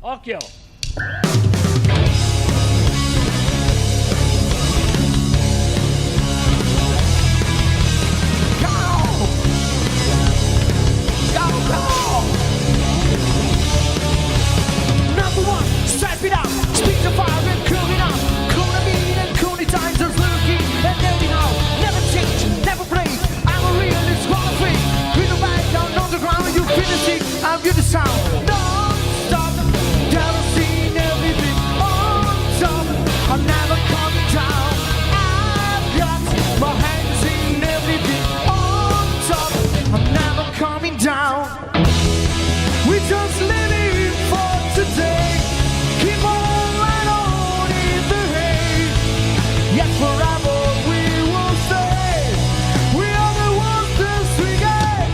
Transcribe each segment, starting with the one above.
Occhio. Number one, strap it up. Speak the fire and cool it up. Cool the mean and cool the times. There's lurking and anyhow. Never change, never break. I'm a realist, one free. We go back down on the ground. You finish it, I'll give the sound. Don't stop, never seen everything on top. I'm never coming down. I've got my hands in everything on top. I'm never coming down. We just living for today. Keep on right on in the haze. Yes, forever we will stay. We are the ones that swing it.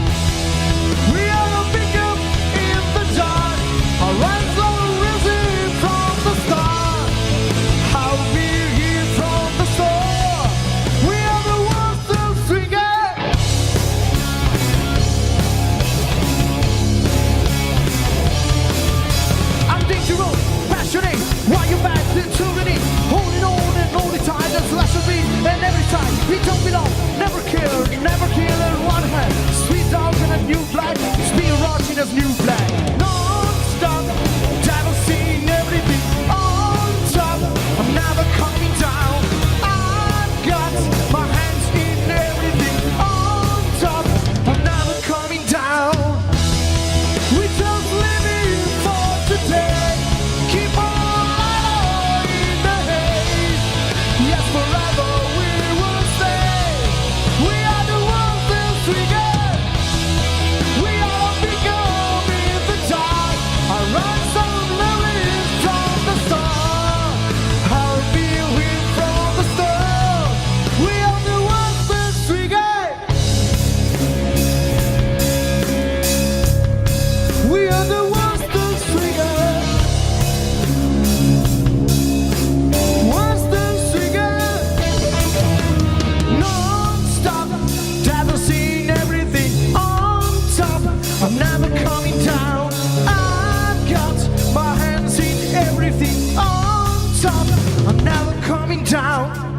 We are the pick up in the dark. Our eyes are risen from the start. How we here from the start. We are the ones that swing it. I'm dangerous, passionate. Why you back to tyranny? Holding on and holding tight. There's less of me and every time we don't belong. Never kill in one hand. Sweet dog in a new flag. Speed rocking as new flag. Non-stop, devil seeing everything on top. I'm never coming down. I've got my hands in everything on top. I'm never coming down. We just living for today. Keep on right on in the haze. Yes, forever we will stay. We are the ones that swing it. We are become in the dark. Our eyes are living from the start. I'll be with from the start. We are the ones that swing it. We are the ones that swing it. Ones that swing it. Non-stop, devil seeing everything on top. I'm never coming down. I've got my hands in everything on top. I'm never coming down.